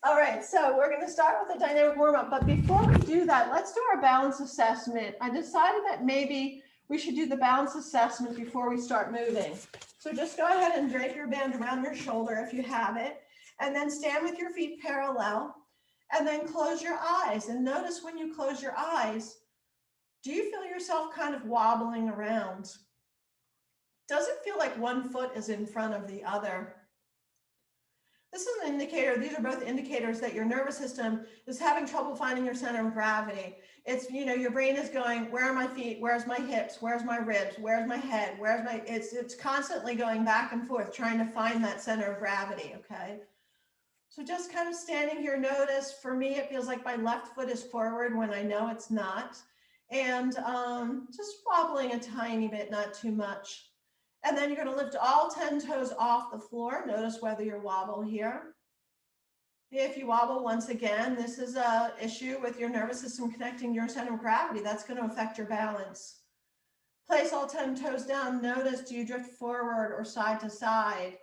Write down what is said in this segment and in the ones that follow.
All right, so we're going to start with a dynamic warm-up, but before we do that, let's do our balance assessment. I decided that maybe we should do the balance assessment before we start moving. So just go ahead and drape your band around your shoulder if you have it, and then stand with your feet parallel, and then close your eyes. And notice when you close your eyes, do you feel yourself kind of wobbling around? Does it feel like one foot is in front of the other? This is an indicator, these are both indicators that your nervous system is having trouble finding your center of gravity. It's, your brain is going, where are my feet? Where's my hips? Where's my ribs? Where's my head? It's constantly going back and forth, trying to find that center of gravity, okay? So just kind of standing here, notice, for me, it feels like my left foot is forward when I know it's not. And just wobbling a tiny bit, not too much. And then you're going to lift all 10 toes off the floor. Notice whether you wobble here. If you wobble, once again, this is an issue with your nervous system connecting your center of gravity. That's going to affect your balance. Place all 10 toes down. Notice, do you drift forward or side to side?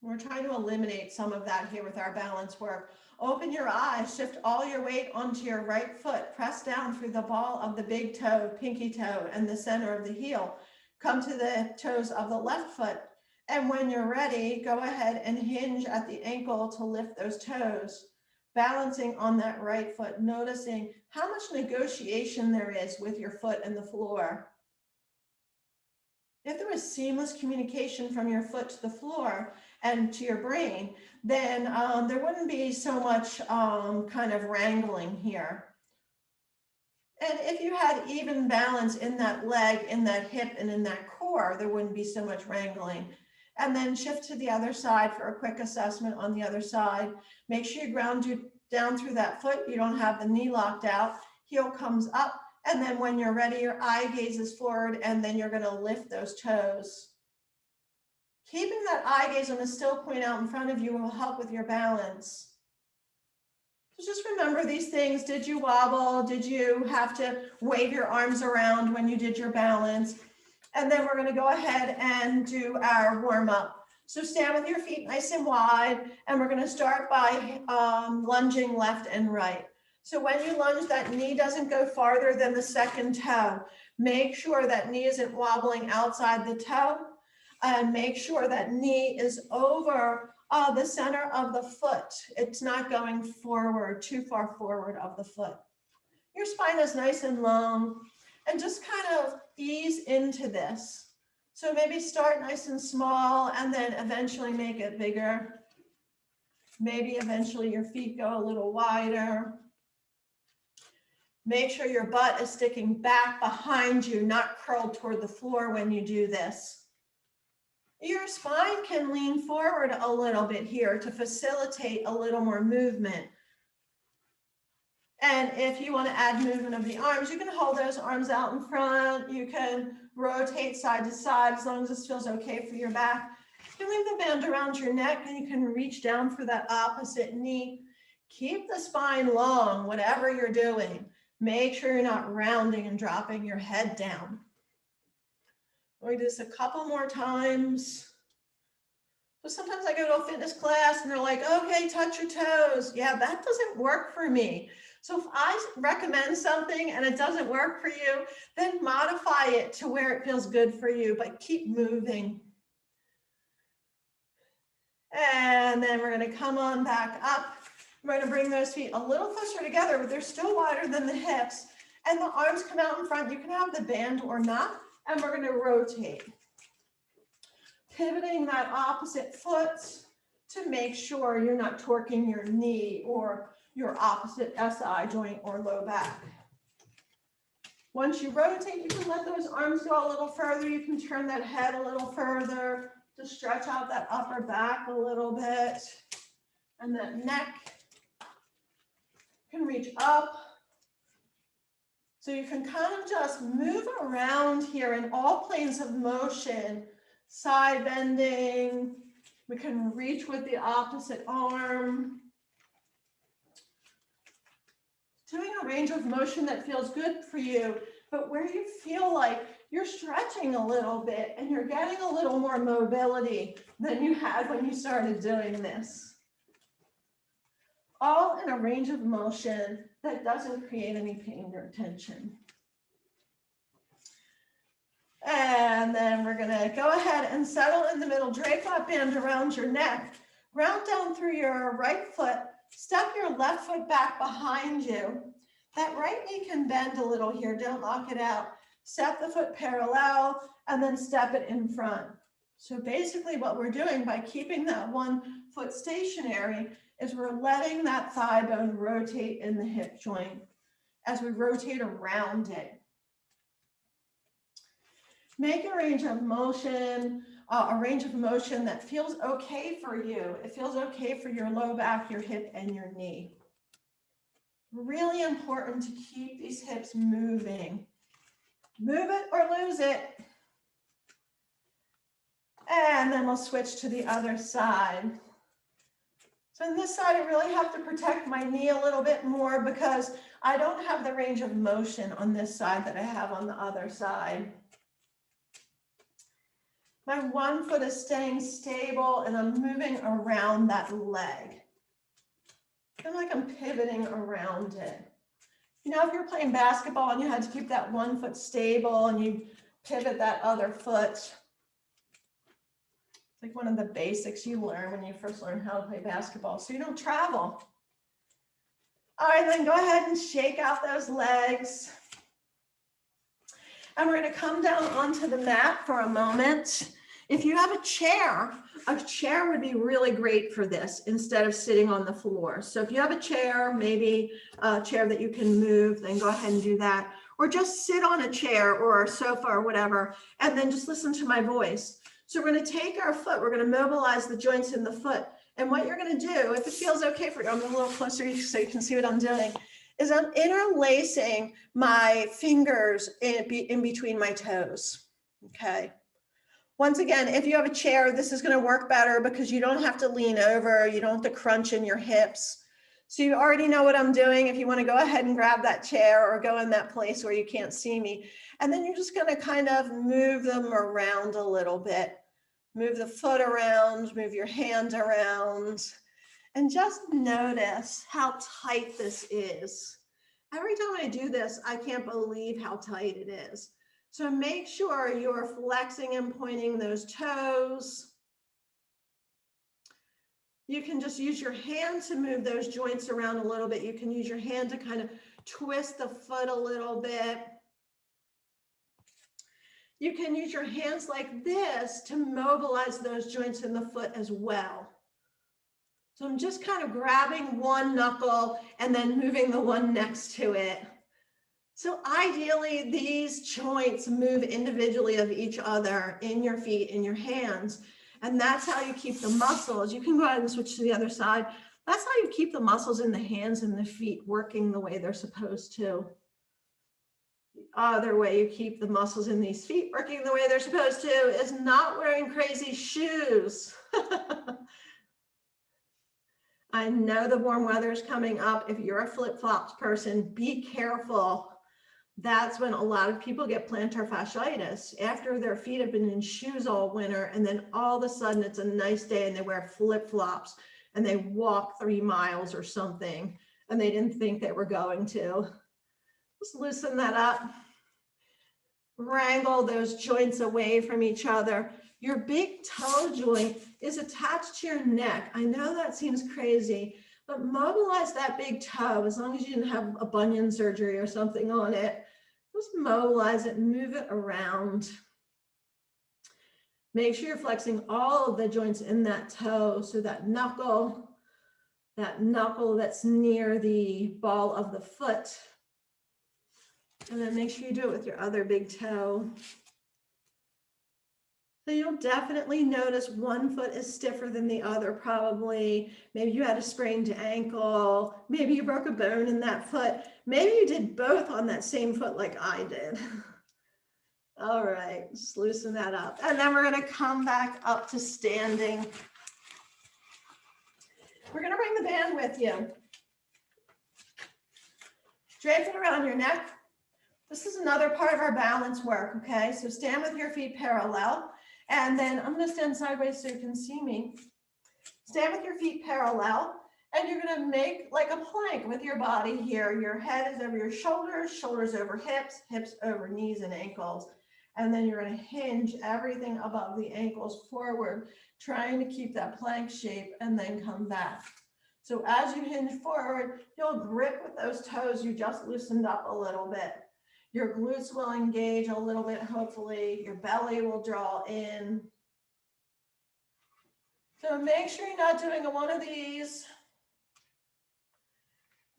We're trying to eliminate some of that here with our balance work. Open your eyes, shift all your weight onto your right foot, press down through the ball of the big toe, pinky toe, and the center of the heel. Come to the toes of the left foot. And when you're ready, go ahead and hinge at the ankle to lift those toes, balancing on that right foot, noticing how much negotiation there is with your foot and the floor. If there was seamless communication from your foot to the floor and to your brain, then there wouldn't be so much kind of wrangling here. And if you had even balance in that leg, in that hip, and in that core, there wouldn't be so much wrangling. And then shift to the other side for a quick assessment on the other side. Make sure you ground you down through that foot. You don't have the knee locked out. Heel comes up. And then when you're ready, your eye gazes forward, and then you're going to lift those toes. Keeping that eye gaze on a still point out in front of you will help with your balance. So just remember these things. Did you wobble? Did you have to wave your arms around when you did your balance? And then we're going to go ahead and do our warm-up. So stand with your feet nice and wide, and we're going to start by lunging left and right. So when you lunge, that knee doesn't go farther than the second toe. Make sure that knee isn't wobbling outside the toe, and make sure that knee is over the center of the foot. It's not going forward, too far forward of the foot. Your spine is nice and long, and just kind of ease into this. So maybe start nice and small, and then eventually make it bigger. Maybe eventually your feet go a little wider. Make sure your butt is sticking back behind you, not curled toward the floor when you do this. Your spine can lean forward a little bit here to facilitate a little more movement. And if you want to add movement of the arms, you can hold those arms out in front. You can rotate side to side as long as this feels okay for your back. You can leave the band around your neck, and you can reach down for that opposite knee. Keep the spine long, whatever you're doing. Make sure you're not rounding and dropping your head down. We'll do this a couple more times. So sometimes I go to a fitness class and they're like, okay, touch your toes. Yeah, that doesn't work for me. So if I recommend something and it doesn't work for you, then modify it to where it feels good for you, but keep moving. And then we're going to come on back up. We're going to bring those feet a little closer together, but they're still wider than the hips. And the arms come out in front. You can have the band or not. And we're going to rotate. Pivoting that opposite foot to make sure you're not torquing your knee or your opposite SI joint or low back. Once you rotate, you can let those arms go a little further. You can turn that head a little further to stretch out that upper back a little bit. And that neck can reach up. So you can kind of just move around here in all planes of motion, side bending. We can reach with the opposite arm. Doing a range of motion that feels good for you, but where you feel like you're stretching a little bit and you're getting a little more mobility than you had when you started doing this. all in a range of motion that doesn't create any pain or tension. And then we're gonna go ahead and settle in the middle, drape that band around your neck, ground down through your right foot, step your left foot back behind you. That right knee can bend a little here, don't lock it out. Step the foot parallel and then step it in front. So basically what we're doing by keeping that one foot stationary is we're letting that thigh bone rotate in the hip joint as we rotate around it. Make a range of motion that feels okay for you. It feels okay for your low back, your hip, and your knee. Really important to keep these hips moving. Move it or lose it. And then we'll switch to the other side. So on this side, I really have to protect my knee a little bit more because I don't have the range of motion on this side that I have on the other side. My one foot is staying stable and I'm moving around that leg. I feel like I'm pivoting around it. You know, if you're playing basketball and you had to keep that one foot stable and you pivot that other foot, it's like one of the basics you learn when you first learn how to play basketball, so you don't travel. All right, then go ahead and shake out those legs. And we're going to come down onto the mat for a moment. If you have a chair would be really great for this instead of sitting on the floor. So if you have a chair, maybe a chair that you can move, then go ahead and do that. Or just sit on a chair or a sofa or whatever, and then just listen to my voice. So we're going to take our foot, we're going to mobilize the joints in the foot. And what you're going to do, if it feels okay for you, I'm a little closer so you can see what I'm doing, is I'm interlacing my fingers in between my toes, okay? Once again, if you have a chair, this is going to work better because you don't have to lean over, you don't have to crunch in your hips. So you already know what I'm doing. If you want to go ahead and grab that chair or go in that place where you can't see me, and then you're just going to kind of move them around a little bit. Move the foot around, move your hand around, and just notice how tight this is. Every time I do this, I can't believe how tight it is. So make sure you're flexing and pointing those toes. You can just use your hand to move those joints around a little bit. You can use your hand to kind of twist the foot a little bit. You can use your hands like this to mobilize those joints in the foot as well. So I'm just kind of grabbing one knuckle and then moving the one next to it. So ideally, these joints move individually of each other in your feet, in your hands. And that's how you keep the muscles. You can go ahead and switch to the other side. That's how you keep the muscles in the hands and the feet working the way they're supposed to. The other way you keep the muscles in these feet working the way they're supposed to is not wearing crazy shoes. I know the warm weather is coming up. If you're a flip-flops person, be careful. That's when a lot of people get plantar fasciitis after their feet have been in shoes all winter, and then all of a sudden it's a nice day and they wear flip-flops and they walk 3 miles or something and they didn't think they were going to. Just loosen that up. Wrangle those joints away from each other. Your big toe joint is attached to your neck. I know that seems crazy, but mobilize that big toe as long as you didn't have a bunion surgery or something on it. Just mobilize it, move it around. Make sure you're flexing all of the joints in that toe. So that knuckle that's near the ball of the foot. And then make sure you do it with your other big toe. So you'll definitely notice one foot is stiffer than the other probably. Maybe you had a sprained ankle. Maybe you broke a bone in that foot. Maybe you did both on that same foot like I did. All right, just loosen that up. And then we're going to come back up to standing. We're going to bring the band with you. Drape it around your neck. This is another part of our balance work, okay? So stand with your feet parallel. And then I'm going to stand sideways so you can see me. Stand with your feet parallel. And you're gonna make like a plank with your body here. Your head is over your shoulders, shoulders over hips, hips over knees and ankles. And then you're gonna hinge everything above the ankles forward, trying to keep that plank shape and then come back. So as you hinge forward, you'll grip with those toes you just loosened up a little bit. Your glutes will engage a little bit, hopefully. Your belly will draw in. So make sure you're not doing one of these.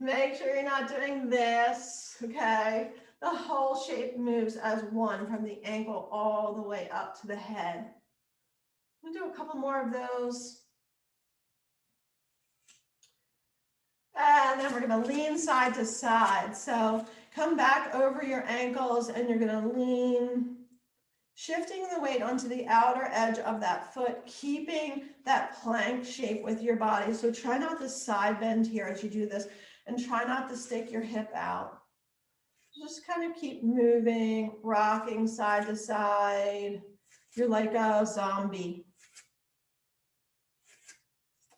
Make sure you're not doing this, okay? The whole shape moves as one from the ankle all the way up to the head. We'll do a couple more of those. And then we're gonna lean side to side. So come back over your ankles and you're gonna lean, shifting the weight onto the outer edge of that foot, keeping that plank shape with your body. So try not to side bend here as you do this, and try not to stick your hip out. Just kind of keep moving, rocking side to side. You're like a zombie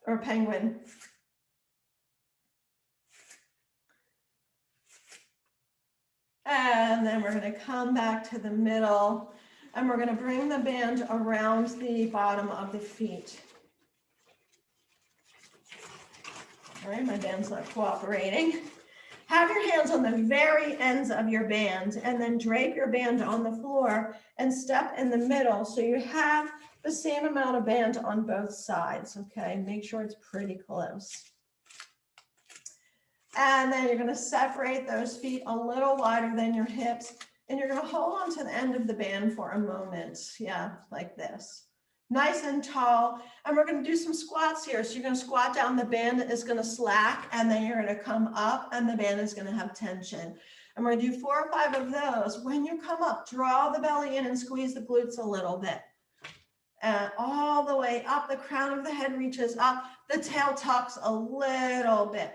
or a penguin. And then we're going to come back to the middle and we're going to bring the band around the bottom of the feet. All right, my band's not cooperating. Have your hands on the very ends of your band and then drape your band on the floor and step in the middle so you have the same amount of band on both sides, okay? Make sure it's pretty close. And then you're going to separate those feet a little wider than your hips and you're going to hold on to the end of the band for a moment. Yeah, like this. Nice and tall. And we're going to do some squats here. So you're going to squat down, the band is going to slack, and then you're going to come up and the band is going to have tension. And we're going to do 4 or 5 of those. When you come up, draw the belly in and squeeze the glutes a little bit. And all the way up, the crown of the head reaches up, the tail tucks a little bit.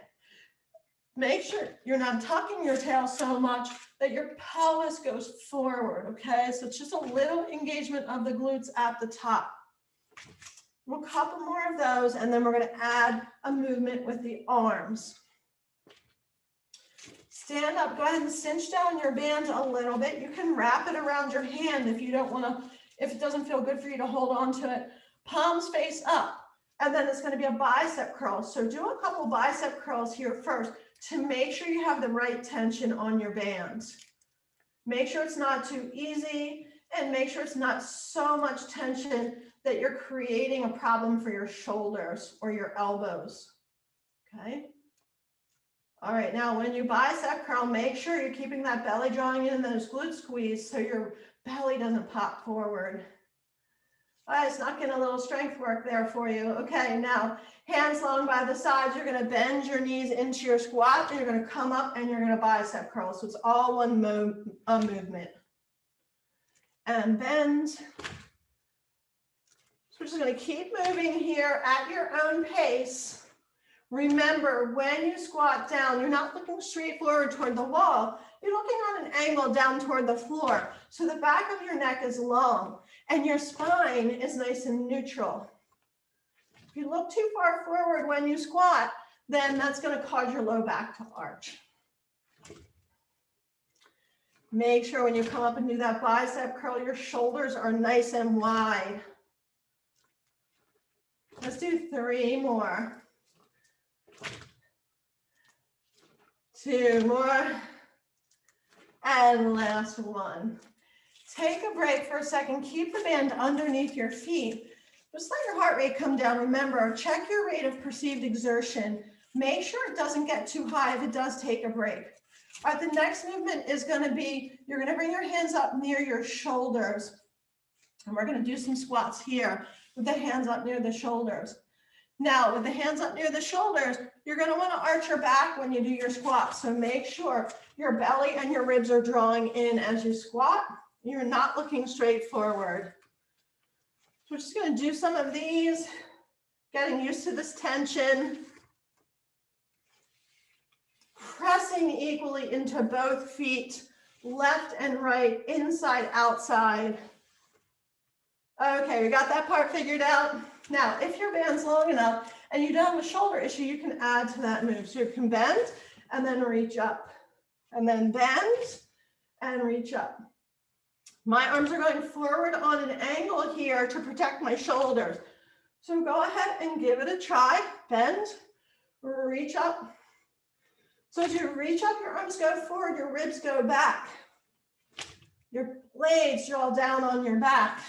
Make sure you're not tucking your tail so much that your pelvis goes forward, okay? So it's just a little engagement of the glutes at the top. We'll couple more of those, and then we're going to add a movement with the arms. Stand up, go ahead and cinch down your band a little bit. You can wrap it around your hand if you don't want to, if it doesn't feel good for you to hold on to it. Palms face up, and then it's going to be a bicep curl. So do a couple bicep curls here first to make sure you have the right tension on your bands. Make sure it's not too easy, and make sure it's not so much tension that you're creating a problem for your shoulders or your elbows, okay? All right, now when you bicep curl, make sure you're keeping that belly drawing in and those glutes squeezed so your belly doesn't pop forward. All right, it's not getting a little strength work there for you. Okay, now hands long by the sides, you're gonna bend your knees into your squat, and you're gonna come up and you're gonna bicep curl. So it's all one movement. And bend. So we're just gonna keep moving here at your own pace. Remember, when you squat down, you're not looking straight forward toward the wall. You're looking on an angle down toward the floor. So the back of your neck is long and your spine is nice and neutral. If you look too far forward when you squat, then that's going to cause your low back to arch. Make sure when you come up and do that bicep curl, your shoulders are nice and wide. Let's do 3 more. 2 more, and last one. Take a break for a second. Keep the band underneath your feet. Just let your heart rate come down. Remember, check your rate of perceived exertion. Make sure it doesn't get too high if it does take a break. All right, the next movement is going to be, you're going to bring your hands up near your shoulders. And we're going to do some squats here with the hands up near the shoulders. Now, with the hands up near the shoulders, you're going to want to arch your back when you do your squat. So make sure your belly and your ribs are drawing in as you squat. You're not looking straight forward. So we're just going to do some of these, getting used to this tension. Pressing equally into both feet, left and right, inside, outside. Okay, we got that part figured out. Now, if your band's long enough and you don't have a shoulder issue, you can add to that move. So you can bend and then reach up, and then bend and reach up. My arms are going forward on an angle here to protect my shoulders. So go ahead and give it a try. Bend, reach up. So as you reach up, your arms go forward, your ribs go back. Your blades draw down on your back.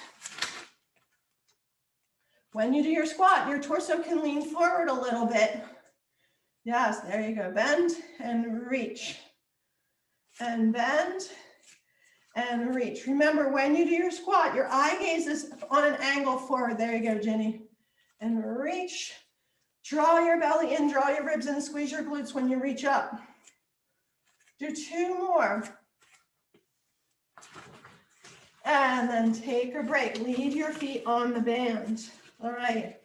When you do your squat, your torso can lean forward a little bit. Yes, there you go. Bend and reach. And bend and reach. Remember, when you do your squat, your eye gaze is on an angle forward. There you go, Jenny. And reach. Draw your belly in, draw your ribs in, squeeze your glutes when you reach up. Do 2 more. And then take a break. Leave your feet on the band. All right.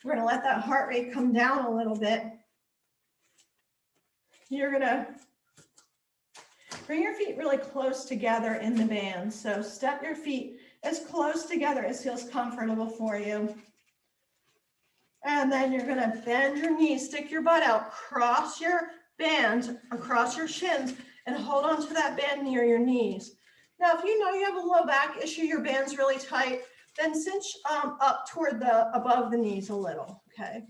We're going to let that heart rate come down a little bit. You're going to bring your feet really close together in the band. So step your feet as close together as feels comfortable for you. And then you're going to bend your knees, stick your butt out, cross your band across your shins, and hold on to that band near your knees. Now, if you know you have a low back issue, your band's really tight, then cinch up toward above the knees a little, okay?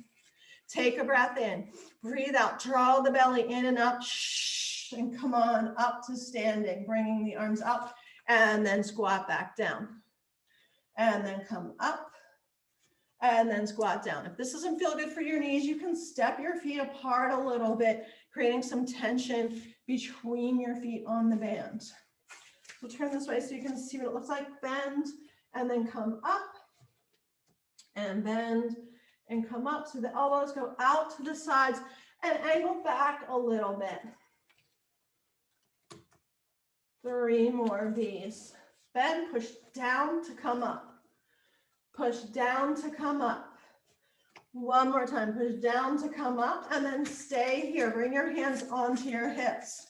Take a breath in, breathe out, draw the belly in and up, and come on up to standing, bringing the arms up, and then squat back down. And then come up, and then squat down. If this doesn't feel good for your knees, you can step your feet apart a little bit, creating some tension between your feet on the band. We'll turn this way so you can see what it looks like. Bend, and then come up, and bend, and come up. So the elbows go out to the sides and angle back a little bit. 3 more of these. Bend, push down to come up. Push down to come up. 1 more time, push down to come up, and then stay here. Bring your hands onto your hips.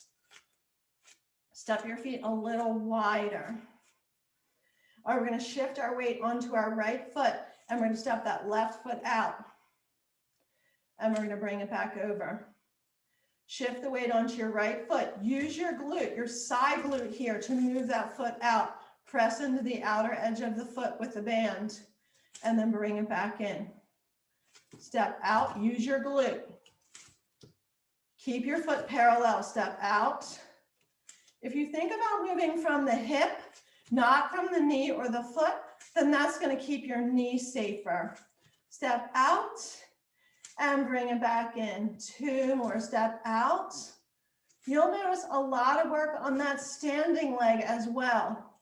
Step your feet a little wider. All right, we're going to shift our weight onto our right foot, and we're going to step that left foot out. And we're going to bring it back over. Shift the weight onto your right foot. Use your glute, your side glute here to move that foot out. Press into the outer edge of the foot with the band, and then bring it back in. Step out, use your glute. Keep your foot parallel, step out. If you think about moving from the hip, not from the knee or the foot, then that's going to keep your knee safer. Step out and bring it back in. 2 more, step out. You'll notice a lot of work on that standing leg as well.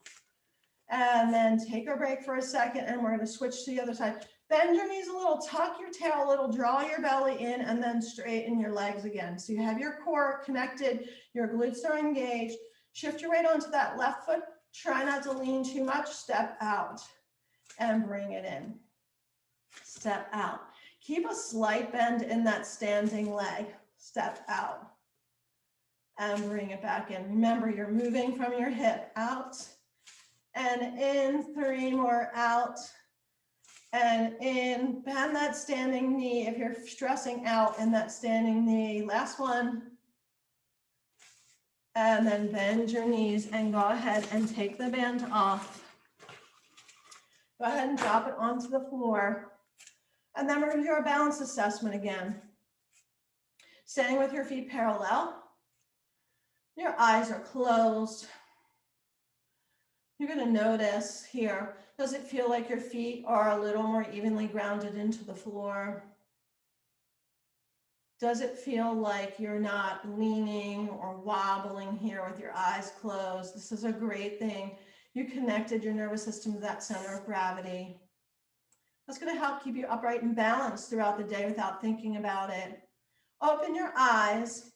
And then take a break for a second, and we're going to switch to the other side. Bend your knees a little, tuck your tail a little, draw your belly in, and then straighten your legs again. So you have your core connected, your glutes are engaged. Shift your weight onto that left foot. Try not to lean too much. Step out and bring it in. Step out. Keep a slight bend in that standing leg. Step out and bring it back in. Remember, you're moving from your hip out and in. 3 more, out and in. Bend that standing knee if you're stressing out in that standing knee. Last one. And then bend your knees and go ahead and take the band off. Go ahead and drop it onto the floor. And then we're going to do our balance assessment again. Standing with your feet parallel. Your eyes are closed. You're going to notice here, does it feel like your feet are a little more evenly grounded into the floor? Does it feel like you're not leaning or wobbling here with your eyes closed? This is a great thing. You connected your nervous system to that center of gravity. That's going to help keep you upright and balanced throughout the day without thinking about it. Open your eyes.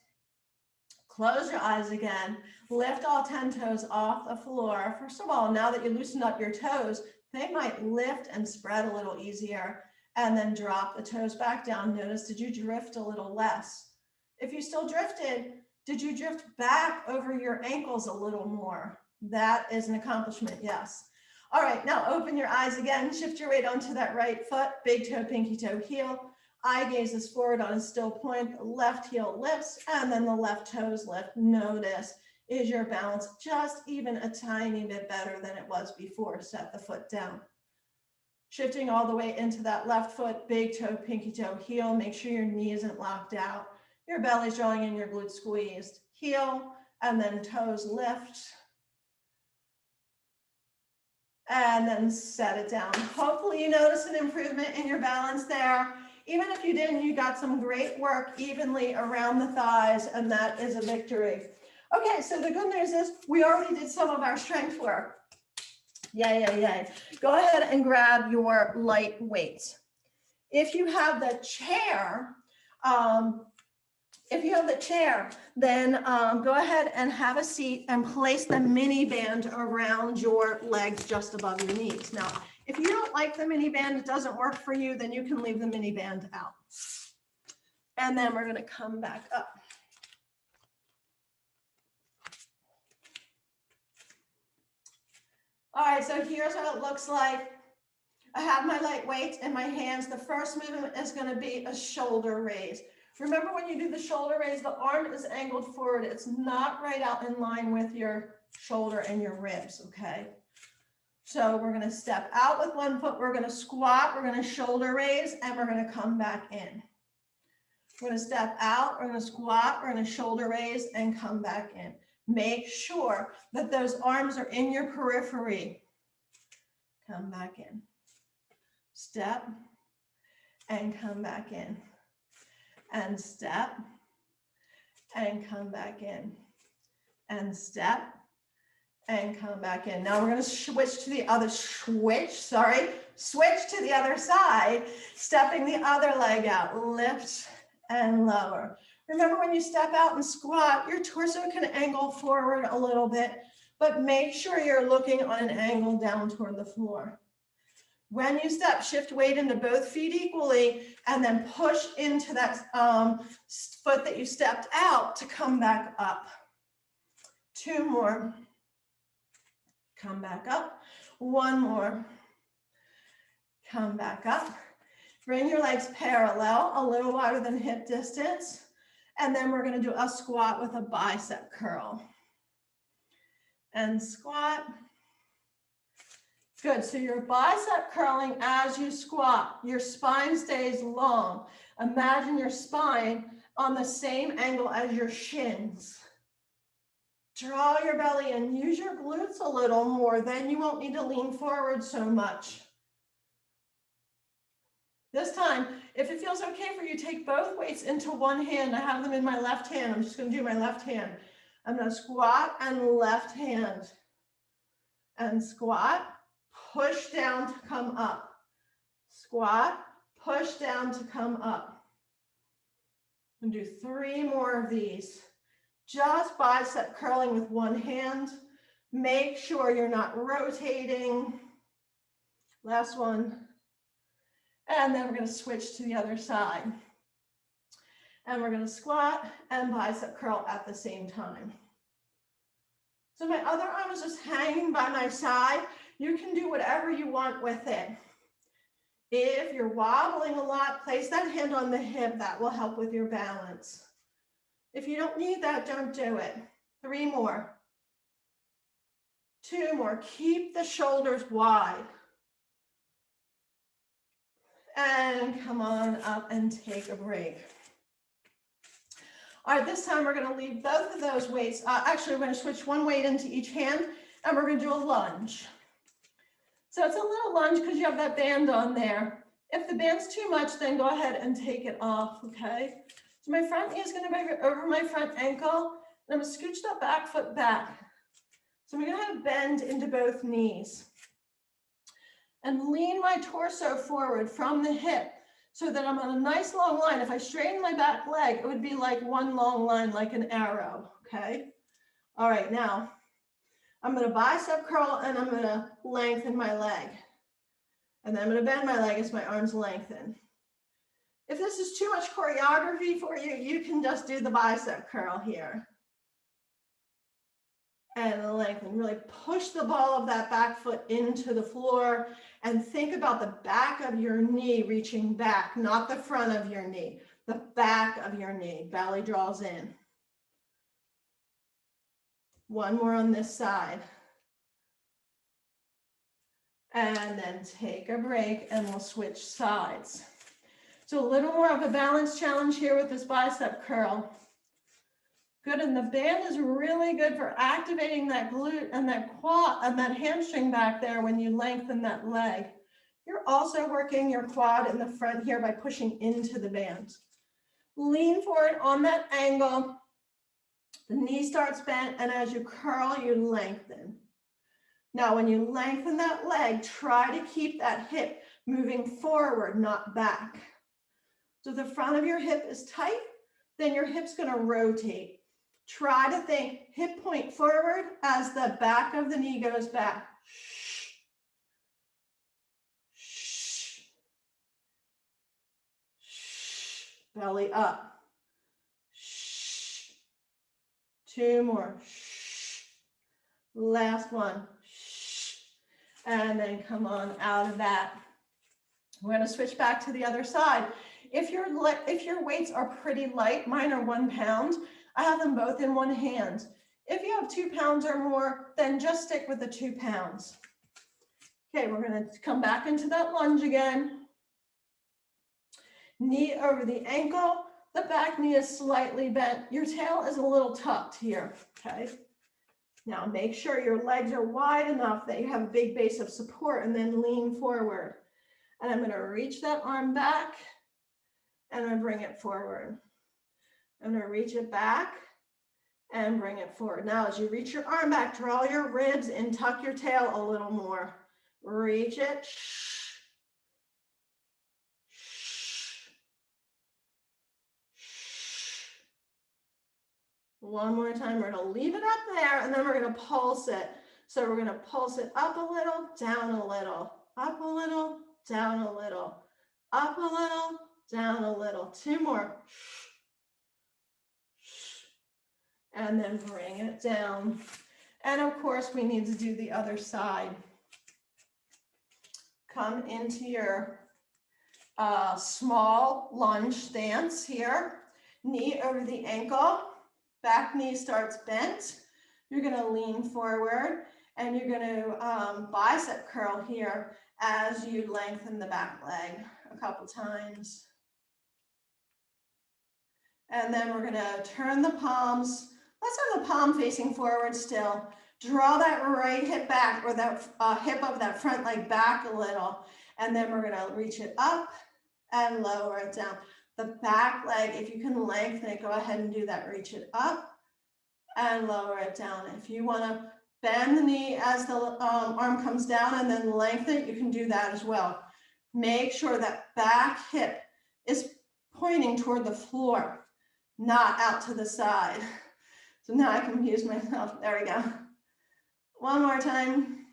Close your eyes again. Lift all 10 toes off the floor. First of all, now that you loosened up your toes, they might lift and spread a little easier. And then drop the toes back down. Notice, did you drift a little less? If you still drifted, did you drift back over your ankles a little more? That is an accomplishment, yes. All right, now open your eyes again. Shift your weight onto that right foot. Big toe, pinky toe, heel. Eye gaze is forward on a still point, the left heel lifts, and then the left toes lift. Notice, is your balance just even a tiny bit better than it was before? Set the foot down. Shifting all the way into that left foot, big toe, pinky toe, heel. Make sure your knee isn't locked out. Your belly's drawing in, your glutes squeezed. Heel, and then toes lift. And then set it down. Hopefully you notice an improvement in your balance there. Even if you didn't, you got some great work evenly around the thighs, and that is a victory. Okay, so the good news is we already did some of our strength work. Yay, yay, yay. Go ahead and grab your light weights. If you have the chair, then go ahead and have a seat and place the mini band around your legs just above your knees. Now, if you don't like the mini band, it doesn't work for you, then you can leave the mini band out. And then we're going to come back up. All right, so here's what it looks like. I have my light weights in my hands. The first movement is going to be a shoulder raise. Remember, when you do the shoulder raise, the arm is angled forward. It's not right out in line with your shoulder and your ribs, okay? So we're going to step out with one foot. We're going to squat. We're going to shoulder raise, and we're going to come back in. We're going to step out. We're going to squat. We're going to shoulder raise and come back in. Make sure that those arms are in your periphery. Come back in. Step and come back in. And step and come back in. And step and come back in. Now we're going to switch to the other side, stepping the other leg out. Lift and lower. Remember, when you step out and squat, your torso can angle forward a little bit, but make sure you're looking on an angle down toward the floor. When you step, shift weight into both feet equally, and then push into that foot that you stepped out to come back up. 2 more. Come back up. 1 more. Come back up. Bring your legs parallel, a little wider than hip distance. And then we're going to do a squat with a bicep curl. And squat. Good, so you're bicep curling as you squat. Your spine stays long. Imagine your spine on the same angle as your shins. Draw your belly in, use your glutes a little more, then you won't need to lean forward so much. This time, if it feels okay for you, take both weights into one hand. I have them in my left hand. I'm just going to do my left hand. I'm going to squat and left hand. And squat, push down to come up. Squat, push down to come up. And do 3 more of these. Just bicep curling with one hand. Make sure you're not rotating. Last one. And then we're going to switch to the other side. And we're going to squat and bicep curl at the same time. So my other arm is just hanging by my side. You can do whatever you want with it. If you're wobbling a lot, place that hand on the hip. That will help with your balance. If you don't need that, don't do it. 3 more. 2 more. Keep the shoulders wide. And come on up and take a break. All right, this time we're going to leave both of those weights. Actually, we're going to switch one weight into each hand, and we're going to do a lunge. So it's a little lunge because you have that band on there. If the band's too much, then go ahead and take it off, okay? So my front knee is going to be over my front ankle, and I'm going to scooch that back foot back. So I'm going to have bend into both knees. And lean my torso forward from the hip so that I'm on a nice long line. If I straighten my back leg, it would be like one long line, like an arrow, okay? All right, now I'm going to bicep curl and I'm going to lengthen my leg. And then I'm going to bend my leg as my arms lengthen. If this is too much choreography for you, you can just do the bicep curl here. and lengthen. Really push the ball of that back foot into the floor and think about the back of your knee reaching back, not the front of your knee, the back of your knee. Belly draws in. One more on this side. And then take a break and we'll switch sides. So a little more of a balance challenge here with this bicep curl. Good, and the band is really good for activating that glute and that quad and that hamstring back there when you lengthen that leg. You're also working your quad in the front here by pushing into the band. Lean forward on that angle. The knee starts bent, and as you curl, you lengthen. Now, when you lengthen that leg, try to keep that hip moving forward, not back. So the front of your hip is tight, then your hip's going to rotate. Try to think hip point forward as the back of the knee goes back. Belly up. Two more. Last one. And then come on out of that. We're going to switch back to the other side. If your weights are pretty light, mine are 1 pound, I have them both in one hand. If you have 2 pounds or more, then just stick with the 2 pounds. Okay, we're going to come back into that lunge again. Knee over the ankle. The back knee is slightly bent. Your tail is a little tucked here, okay? Now make sure your legs are wide enough that you have a big base of support, and then lean forward. And I'm going to reach that arm back and I'm going to bring it forward. I'm going to reach it back and bring it forward. Now, as you reach your arm back, draw your ribs and tuck your tail a little more. Reach it. One more time. We're going to leave it up there, and then we're going to pulse it. So we're going to pulse it up a little, down a little, up a little, down a little, up a little, down a little. 2 more. And then bring it down. And of course, we need to do the other side. Come into your small lunge stance here. Knee over the ankle. Back knee starts bent. You're going to lean forward, and you're going to bicep curl here as you lengthen the back leg a couple times. And then we're going to turn the palms. Let's have the palm facing forward still. Draw that right hip back, or that hip of that front leg back a little. And then we're going to reach it up and lower it down. The back leg, if you can lengthen it, go ahead and do that. Reach it up and lower it down. If you want to bend the knee as the arm comes down and then lengthen it, you can do that as well. Make sure that back hip is pointing toward the floor, not out to the side. So now I confuse myself. There we go. One more time.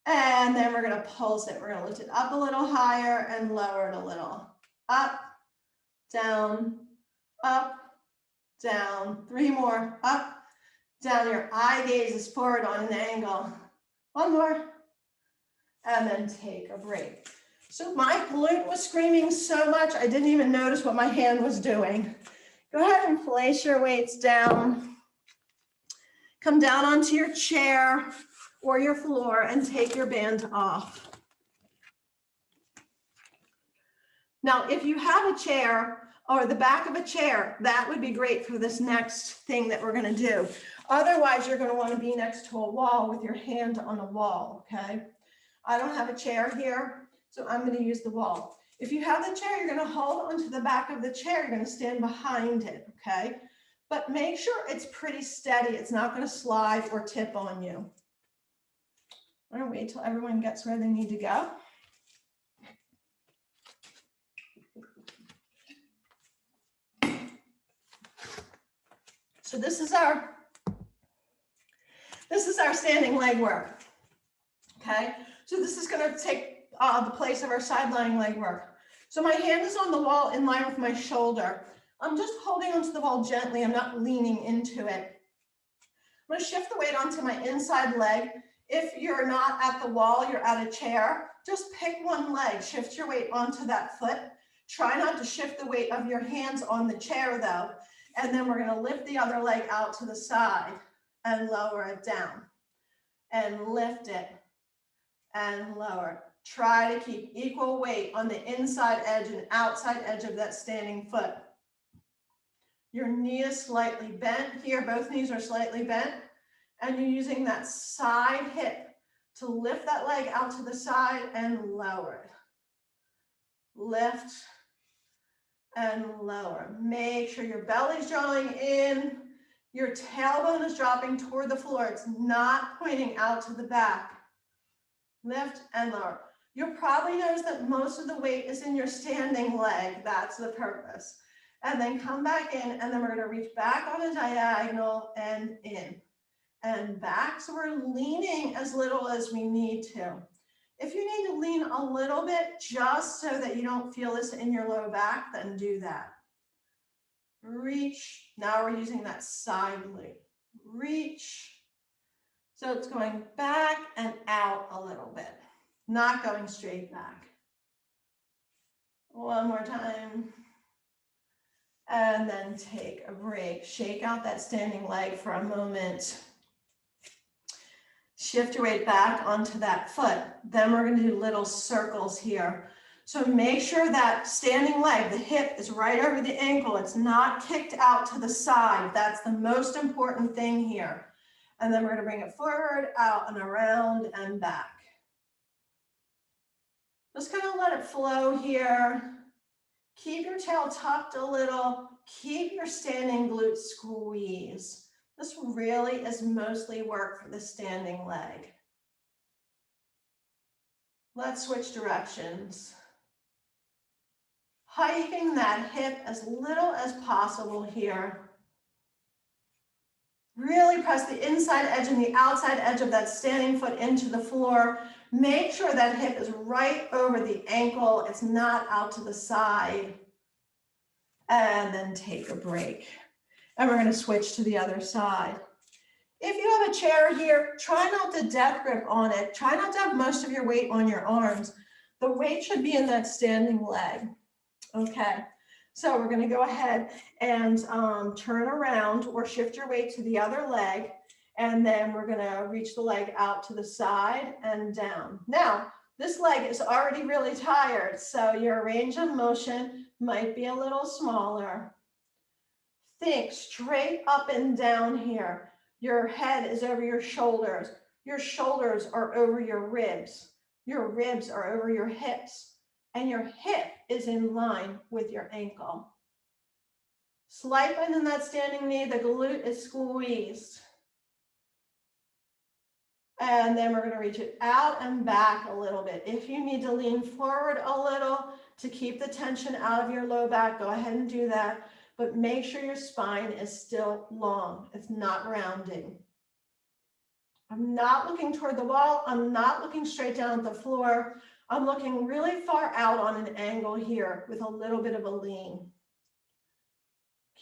And then we're going to pulse it. We're going to lift it up a little higher and lower it a little. Up, down, up, down. 3 more. Up, down. Your eye gaze is forward on an angle. 1 more. And then take a break. So my glute was screaming so much, I didn't even notice what my hand was doing. Go ahead and place your weights down. Come down onto your chair or your floor and take your band off. Now, if you have a chair or the back of a chair, that would be great for this next thing that we're going to do. Otherwise, you're going to want to be next to a wall with your hand on a wall, okay? I don't have a chair here, so I'm going to use the wall. If you have the chair, you're going to hold onto the back of the chair. You're going to stand behind it, okay? But make sure it's pretty steady. It's not going to slide or tip on you. I'm going to wait till everyone gets where they need to go. So this is our standing leg work, okay? So this is going to take the place of our side lying leg work. So my hand is on the wall in line with my shoulder. I'm just holding onto the wall gently. I'm not leaning into it. I'm going to shift the weight onto my inside leg. If you're not at the wall, you're at a chair, just pick one leg, shift your weight onto that foot. Try not to shift the weight of your hands on the chair though. And then we're going to lift the other leg out to the side and lower it down and lift it and lower. Try to keep equal weight on the inside edge and outside edge of that standing foot. Your knee is slightly bent here. Both knees are slightly bent. And you're using that side hip to lift that leg out to the side and lower it. Lift and lower. Make sure your belly's drawing in. Your tailbone is dropping toward the floor. It's not pointing out to the back. Lift and lower. You'll probably notice that most of the weight is in your standing leg. That's the purpose. And then come back in, and then we're going to reach back on a diagonal and in and back. So we're leaning as little as we need to. If you need to lean a little bit just so that you don't feel this in your low back, then do that. Reach. Now we're using that side leg. Reach. So it's going back and out a little bit, not going straight back. One more time. And then take a break. Shake out that standing leg for a moment. Shift your weight back onto that foot. Then we're going to do little circles here. So make sure that standing leg, the hip is right over the ankle. It's not kicked out to the side. That's the most important thing here. And then we're going to bring it forward, out and around and back. Just kind of let it flow here. Keep your tail tucked a little. Keep your standing glute squeezed. This really is mostly work for the standing leg. Let's switch directions. Hiking that hip as little as possible here. Really press the inside edge and the outside edge of that standing foot into the floor. Make sure that hip is right over the ankle. It's not out to the side. And then take a break. And we're going to switch to the other side. If you have a chair here, try not to death grip on it. Try not to have most of your weight on your arms. The weight should be in that standing leg. Okay, so we're going to go ahead and turn around or shift your weight to the other leg. And then we're going to reach the leg out to the side and down. Now, this leg is already really tired, so your range of motion might be a little smaller. Think straight up and down here. Your head is over your shoulders. Your shoulders are over your ribs. Your ribs are over your hips. And your hip is in line with your ankle. Slight bend in that standing knee. The glute is squeezed. And then we're going to reach it out and back a little bit. If you need to lean forward a little to keep the tension out of your low back, go ahead and do that. But make sure your spine is still long. It's not rounding. I'm not looking toward the wall. I'm not looking straight down at the floor. I'm looking really far out on an angle here with a little bit of a lean.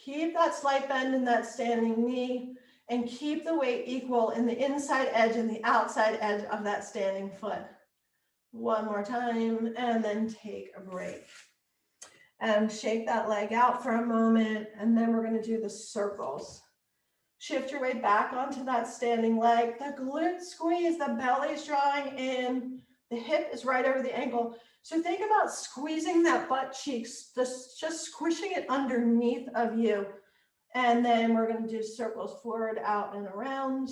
Keep that slight bend in that standing knee and keep the weight equal in the inside edge and the outside edge of that standing foot. One more time and then take a break. And shake that leg out for a moment, and then we're going to do the circles. Shift your weight back onto that standing leg. The glute squeeze, the belly's drawing in, the hip is right over the ankle. So think about squeezing that butt cheeks, just squishing it underneath of you. And then we're going to do circles forward, out, and around.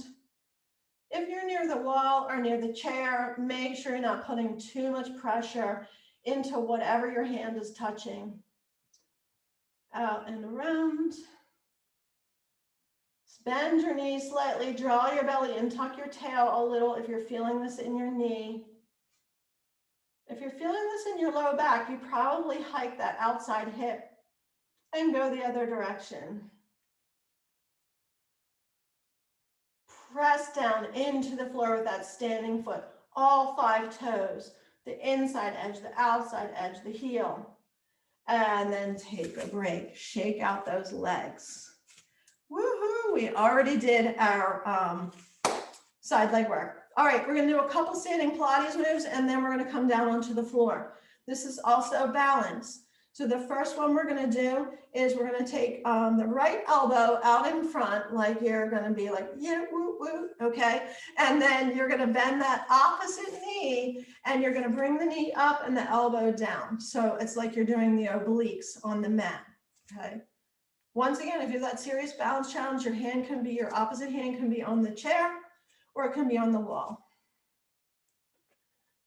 If you're near the wall or near the chair, make sure you're not putting too much pressure into whatever your hand is touching. Out and around. Bend your knees slightly, draw your belly and tuck your tail a little if you're feeling this in your knee. If you're feeling this in your low back, you probably hike that outside hip and go the other direction. Press down into the floor with that standing foot, all 5 toes, the inside edge, the outside edge, the heel. And then take a break. Shake out those legs. Woohoo! We already did our side leg work. All right, we're gonna do a couple standing Pilates moves and then we're gonna come down onto the floor. This is also balance. So the first one we're gonna do is we're gonna take the right elbow out in front, like you're gonna be like, yeah, woo, woo, okay? And then you're gonna bend that opposite knee and you're gonna bring the knee up and the elbow down. So it's like you're doing the obliques on the mat, okay? Once again, if you have that serious balance challenge, your opposite hand can be on the chair or it can be on the wall.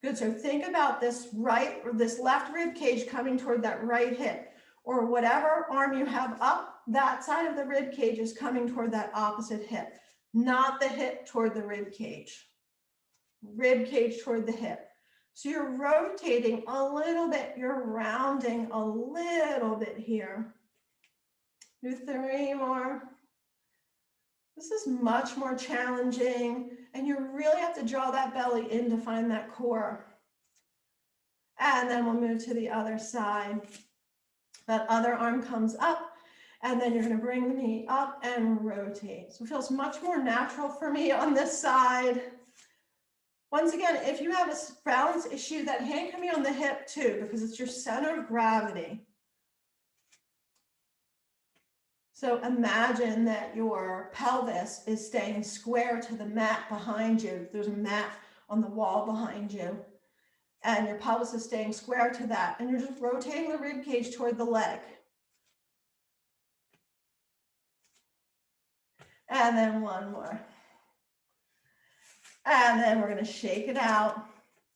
Good, so think about this left rib cage coming toward that right hip, or whatever arm you have up, that side of the rib cage is coming toward that opposite hip, not the hip toward the rib cage. Rib cage toward the hip. So you're rotating a little bit, you're rounding a little bit here. Do 3 more. This is much more challenging, and you really have to draw that belly in to find that core. And then we'll move to the other side. That other arm comes up, and then you're going to bring the knee up and rotate. So it feels much more natural for me on this side. Once again, if you have a balance issue, that hand can be on the hip too, because it's your center of gravity. So imagine that your pelvis is staying square to the mat behind you. There's a mat on the wall behind you, and your pelvis is staying square to that, and you're just rotating the rib cage toward the leg. And then one more. And then we're going to shake it out,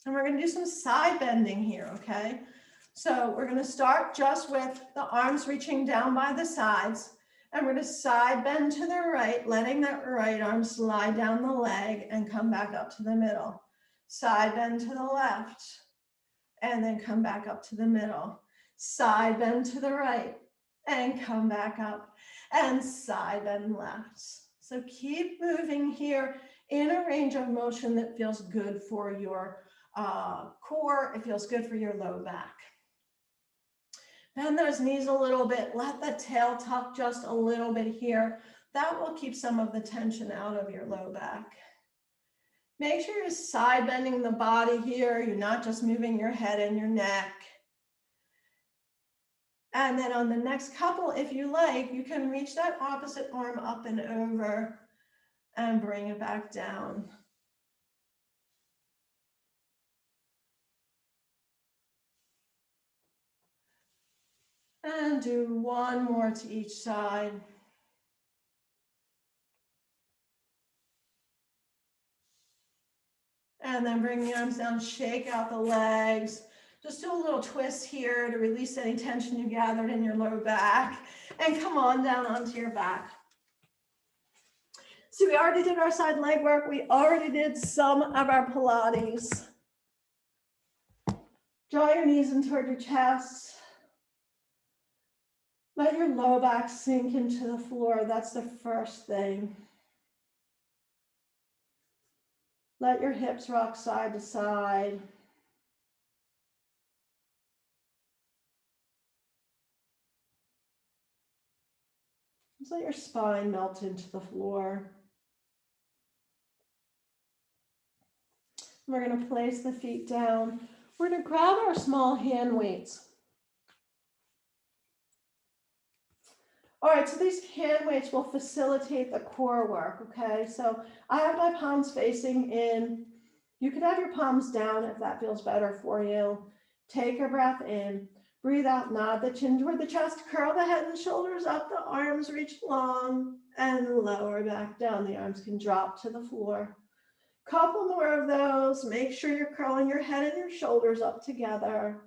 and we're going to do some side bending here, okay? So we're going to start just with the arms reaching down by the sides. And we're going to side bend to the right, letting that right arm slide down the leg and come back up to the middle. Side bend to the left, and then come back up to the middle. Side bend to the right, and come back up, and side bend left. So keep moving here in a range of motion that feels good for your core. It feels good for your low back. Bend those knees a little bit. Let the tail tuck just a little bit here. That will keep some of the tension out of your low back. Make sure you're side bending the body here. You're not just moving your head and your neck. And then on the next couple, if you like, you can reach that opposite arm up and over and bring it back down. And do one more to each side. And then bring the arms down, shake out the legs. Just do a little twist here to release any tension you gathered in your low back. And come on down onto your back. So we already did our side leg work. We already did some of our Pilates. Draw your knees in toward your chest. Let your low back sink into the floor. That's the first thing. Let your hips rock side to side. Just let your spine melt into the floor. We're going to place the feet down. We're going to grab our small hand weights. All right, so these hand weights will facilitate the core work, okay? So I have my palms facing in. You can have your palms down if that feels better for you. Take a breath in. Breathe out, nod the chin toward the chest, curl the head and shoulders up, the arms reach long, and lower back down. The arms can drop to the floor. Couple more of those. Make sure you're curling your head and your shoulders up together.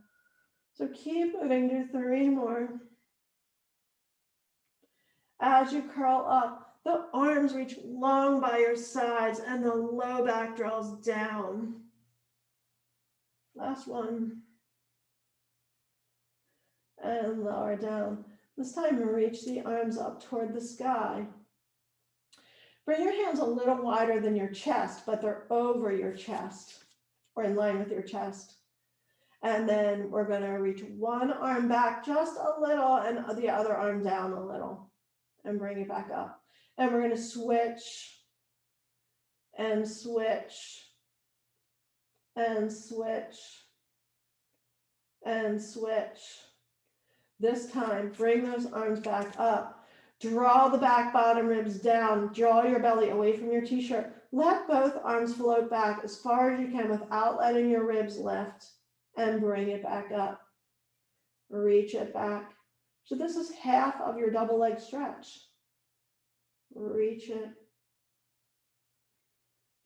So keep moving, do 3 more. As you curl up, the arms reach long by your sides and the low back draws down. Last one. And lower down. This time reach the arms up toward the sky. Bring your hands a little wider than your chest, but they're over your chest or in line with your chest. And then we're going to reach one arm back just a little and the other arm down a little. and bring it back up. And we're going to switch and switch and switch and switch. This time, bring those arms back up. Draw the back bottom ribs down. Draw your belly away from your t-shirt. Let both arms float back as far as you can without letting your ribs lift, and bring it back up. Reach it back. So this is half of your double leg stretch. Reach it.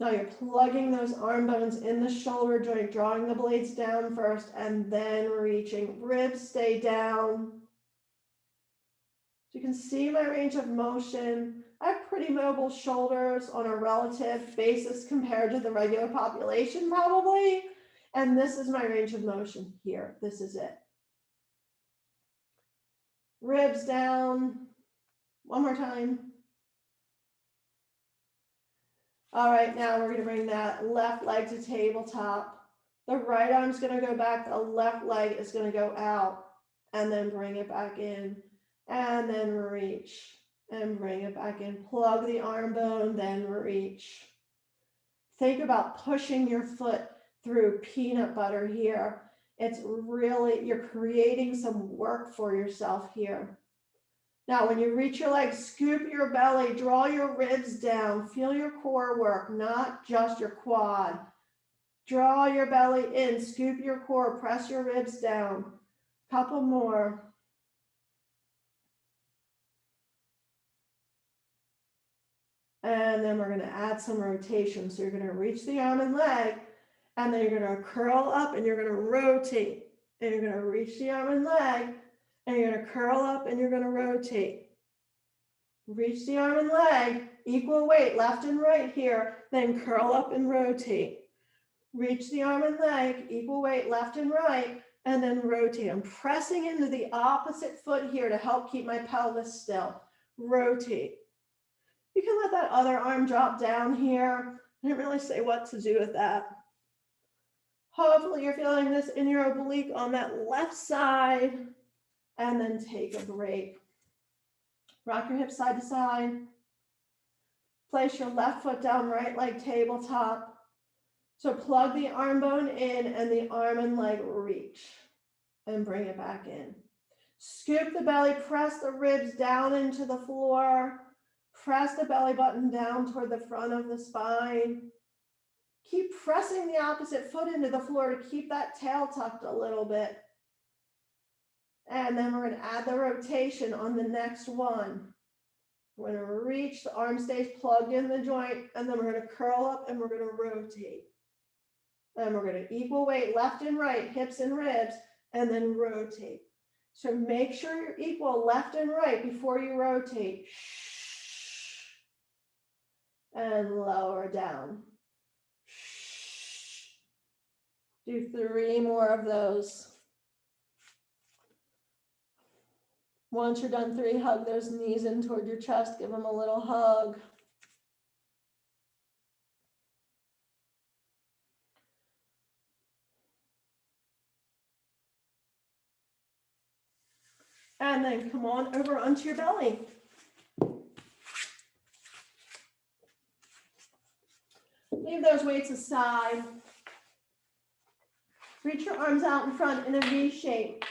Now you're plugging those arm bones in the shoulder joint, drawing the blades down first and then reaching. Ribs stay down. So you can see my range of motion. I have pretty mobile shoulders on a relative basis compared to the regular population probably. And this is my range of motion here. This is it. Ribs down. One more time. All right, now we're going to bring that left leg to tabletop. The right arm's going to go back. The left leg is going to go out and then bring it back in and then reach and bring it back in. Plug the arm bone, then reach. Think about pushing your foot through peanut butter here. It's really, you're creating some work for yourself here. Now, when you reach your legs, scoop your belly, draw your ribs down, feel your core work, not just your quad. Draw your belly in, scoop your core, press your ribs down. Couple more. And then we're going to add some rotation. So you're going to reach the arm and leg, and then you're going to curl up and you're going to rotate. And you're going to reach the arm and leg, and you're going to curl up and you're going to rotate. Reach the arm and leg, equal weight, left and right here, then curl up and rotate. Reach the arm and leg, equal weight, left and right, and then rotate. I'm pressing into the opposite foot here to help keep my pelvis still. Rotate. You can let that other arm drop down here. I didn't really say what to do with that. Hopefully you're feeling this in your oblique on that left side, and then take a break. Rock your hips side to side. Place your left foot down, right leg tabletop. So plug the arm bone in and the arm and leg reach and bring it back in. Scoop the belly, press the ribs down into the floor. Press the belly button down toward the front of the spine. Keep pressing the opposite foot into the floor to keep that tail tucked a little bit. And then we're going to add the rotation on the next one. We're going to reach, the arm stays plugged in the joint, and then we're going to curl up and we're going to rotate. And we're going to equal weight left and right, hips and ribs, and then rotate. So make sure you're equal left and right before you rotate. And lower down. Do 3 more of those. Once you're done 3, hug those knees in toward your chest. Give them a little hug. And then come on over onto your belly. Leave those weights aside. Reach your arms out in front in a V shape.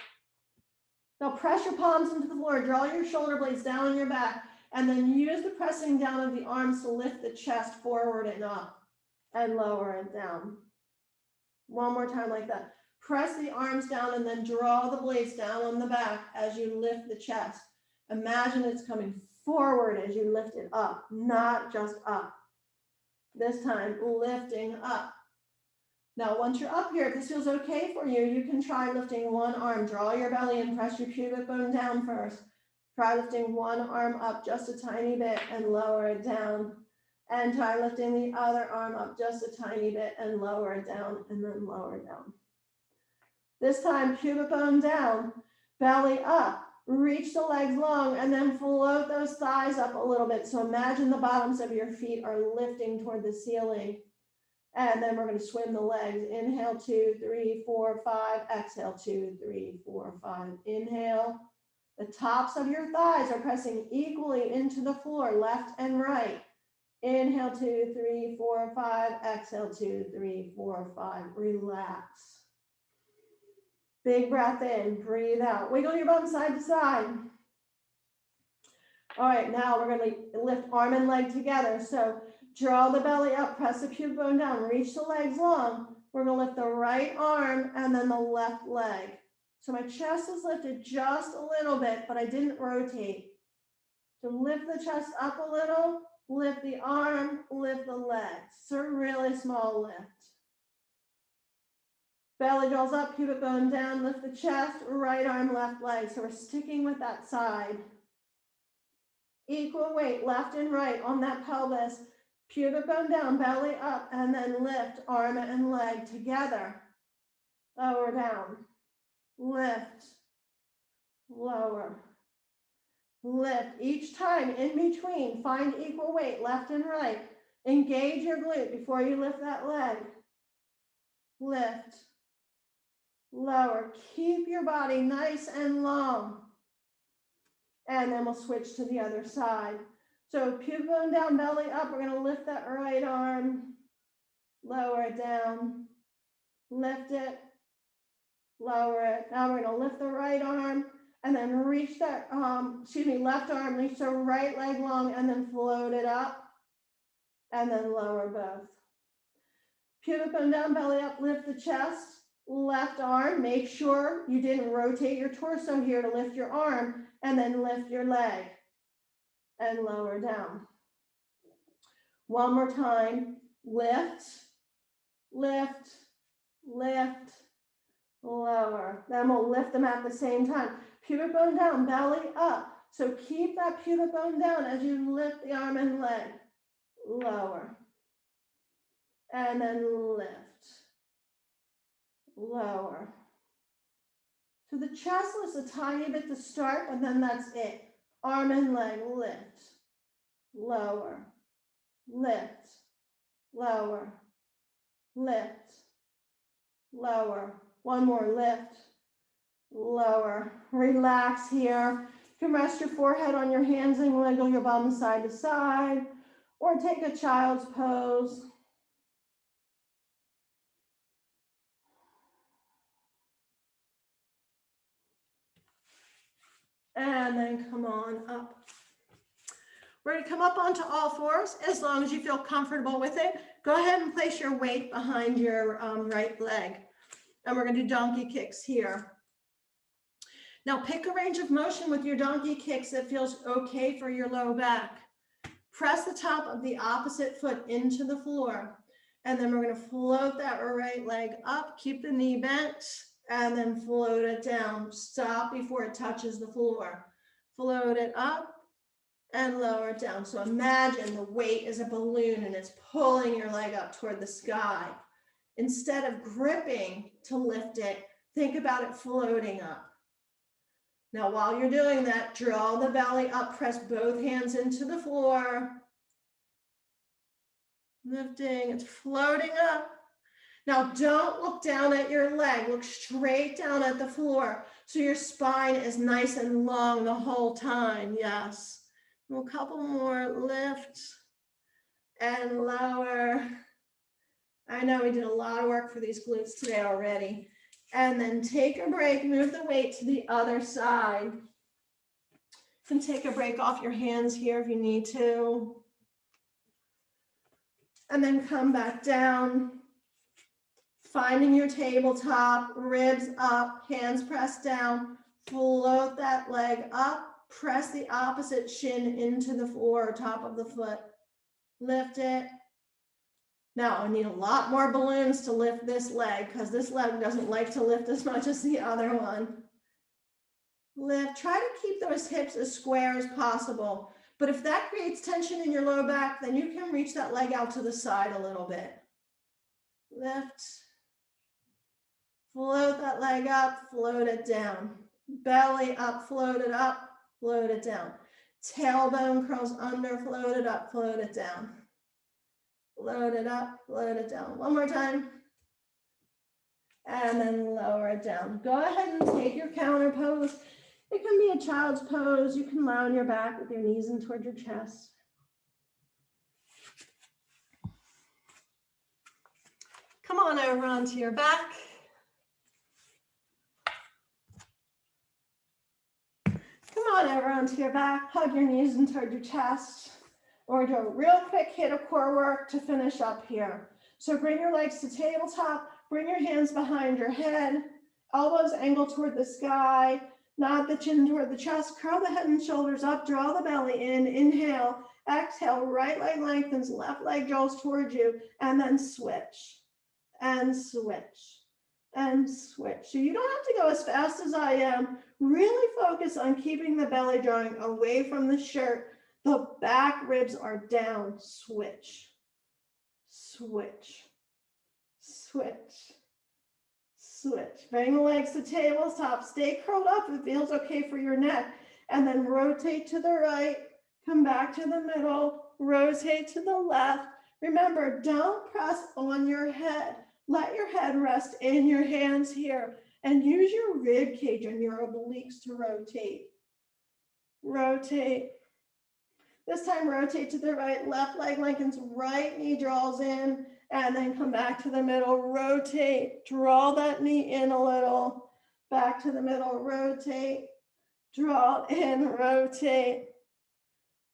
Now press your palms into the floor, draw your shoulder blades down on your back, and then use the pressing down of the arms to lift the chest forward and up, and lower it down. One more time like that. Press the arms down and then draw the blades down on the back as you lift the chest. Imagine it's coming forward as you lift it up, not just up. This time, lifting up. Now, once you're up here, if this feels okay for you, you can try lifting one arm. Draw your belly and press your pubic bone down first. Try lifting one arm up just a tiny bit and lower it down. And try lifting the other arm up just a tiny bit and lower it down, and then lower it down. This time, pubic bone down, belly up. Reach the legs long and then float those thighs up a little bit. So imagine the bottoms of your feet are lifting toward the ceiling. And then we're going to swim the legs. Inhale, 2, 3, 4, 5. Exhale, 2, 3, 4, 5. Inhale, The tops of your thighs are pressing equally into the floor, left and right. Inhale, 2, 3, 4, 5. Exhale, 2, 3, 4, 5. Relax. Big breath in, breathe out. Wiggle your bum side to side. All right, now we're going to lift arm and leg together. So draw the belly up, press the pubic bone down, reach the legs long. We're going to lift the right arm and then the left leg. So my chest is lifted just a little bit, but I didn't rotate. So lift the chest up a little, lift the arm, lift the legs. So a really small lift. Belly draws up, pubic bone down, lift the chest, right arm, left leg. So we're sticking with that side. Equal weight, left and right on that pelvis. Pubic bone down, belly up, and then lift arm and leg together. Lower down, lift, lower, lift. Each time in between, find equal weight, left and right. Engage your glute before you lift that leg. Lift, lower. Keep your body nice and long. And then we'll switch to the other side. So pubic bone down, belly up. We're going to lift that right arm, lower it down, lift it, lower it. Now we're going to lift the right arm and then reach that, left arm, reach the right leg long and then float it up and then lower both. Pubic bone down, belly up, lift the chest, left arm. Make sure you didn't rotate your torso here to lift your arm and then lift your leg and lower down. One more time, lift, lift, lift, lower. Then we'll lift them at the same time. Pubic bone down, belly up. So keep that pubic bone down as you lift the arm and leg. Lower. And then lift. Lower. So the chest lifts a tiny bit to start, and then that's it. Arm and leg, lift. Lower. Lift. Lower. Lift. Lower. One more, lift. Lower. Relax here. You can rest your forehead on your hands and wiggle your bum side to side, or take a child's pose. And then come on up. We're going to come up onto all fours as long as you feel comfortable with it. Go ahead and place your weight behind your right leg. And we're going to do donkey kicks here. Now pick a range of motion with your donkey kicks that feels okay for your low back. Press the top of the opposite foot into the floor. And then we're going to float that right leg up. Keep the knee bent. And then float it down. Stop before it touches the floor. Float it up and lower it down. So imagine the weight is a balloon and it's pulling your leg up toward the sky. Instead of gripping to lift it, think about it floating up. Now, while you're doing that, draw the belly up, press both hands into the floor. Lifting, it's floating up. Now, don't look down at your leg. Look straight down at the floor so your spine is nice and long the whole time. Yes. A couple more, lift and lower. I know we did a lot of work for these glutes today already. And then take a break, move the weight to the other side. You can take a break off your hands here if you need to. And then come back down. Finding your tabletop, ribs up, hands pressed down, float that leg up, press the opposite shin into the floor, top of the foot, lift it. Now I need a lot more balloons to lift this leg because this leg doesn't like to lift as much as the other one. Lift, try to keep those hips as square as possible. But if that creates tension in your low back, then you can reach that leg out to the side a little bit. Lift. Float that leg up, float it down. Belly up, float it up, float it down. Tailbone curls under, float it up, float it down. Float it up, float it down. One more time. And then lower it down. Go ahead and take your counter pose. It can be a child's pose. You can lie on your back with your knees in toward your chest. Come on over onto your back. Come on over onto your back. Hug your knees in toward your chest. Or do a real quick hit of core work to finish up here. So bring your legs to tabletop. Bring your hands behind your head. Elbows angle toward the sky. Nod the chin toward the chest. Curl the head and shoulders up. Draw the belly in. Inhale. Exhale. Right leg lengthens. Left leg draws towards you. And then switch. And switch. And switch. So you don't have to go as fast as I am. Really focus on keeping the belly drawing away from the shirt. The back ribs are down. Switch. Switch. Switch. Switch. Bring the legs to tabletop. Stay curled up if it feels okay for your neck. And then rotate to the right. Come back to the middle. Rotate to the left. Remember, don't press on your head. Let your head rest in your hands here. And use your rib cage and your obliques to rotate. Rotate. This time, rotate to the right. Left leg lengthens. Right knee draws in. And then come back to the middle, rotate, draw that knee in a little, back to the middle, rotate, draw it in, rotate,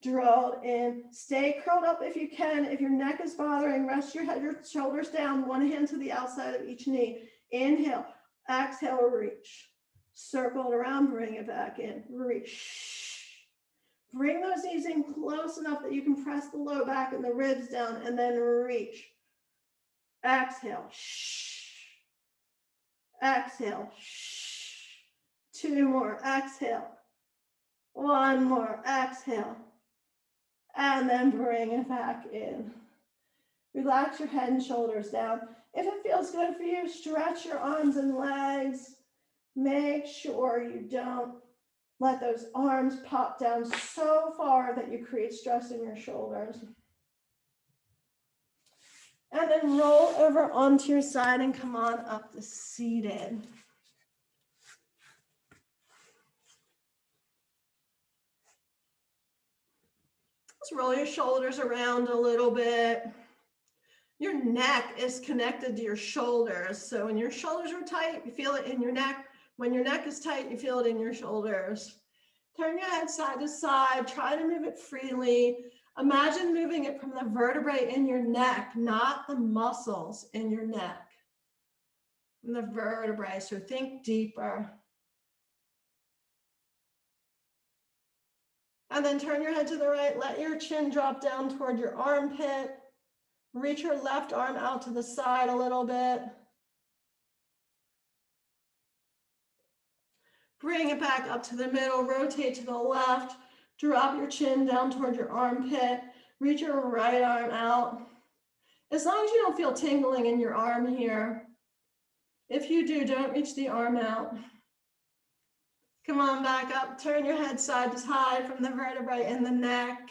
draw it in. Stay curled up if you can. If your neck is bothering, rest your head, your shoulders down, one hand to the outside of each knee. Inhale, exhale, reach. Circle it around, bring it back in, reach. Bring those knees in close enough that you can press the low back and the ribs down, and then reach. Exhale, shh. Exhale, shh. Two more, exhale. One more, exhale. And then bring it back in. Relax your head and shoulders down. If it feels good for you, stretch your arms and legs. Make sure you don't let those arms pop down so far that you create stress in your shoulders. And then roll over onto your side and come on up to seated. Let's roll your shoulders around a little bit. Your neck is connected to your shoulders. So when your shoulders are tight, you feel it in your neck. When your neck is tight, you feel it in your shoulders. Turn your head side to side. Try to move it freely. Imagine moving it from the vertebrae in your neck, not the muscles in your neck. From the vertebrae, so think deeper. And then turn your head to the right. Let your chin drop down toward your armpit. Reach your left arm out to the side a little bit. Bring it back up to the middle. Rotate to the left. Drop your chin down toward your armpit. Reach your right arm out. As long as you don't feel tingling in your arm here. If you do, don't reach the arm out. Come on back up. Turn your head side to side from the vertebrae in the neck.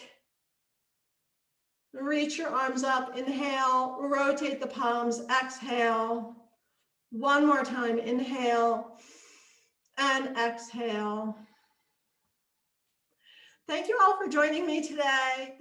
Reach your arms up. Inhale. Rotate the palms. Exhale. One more time. Inhale. And exhale. Thank you all for joining me today.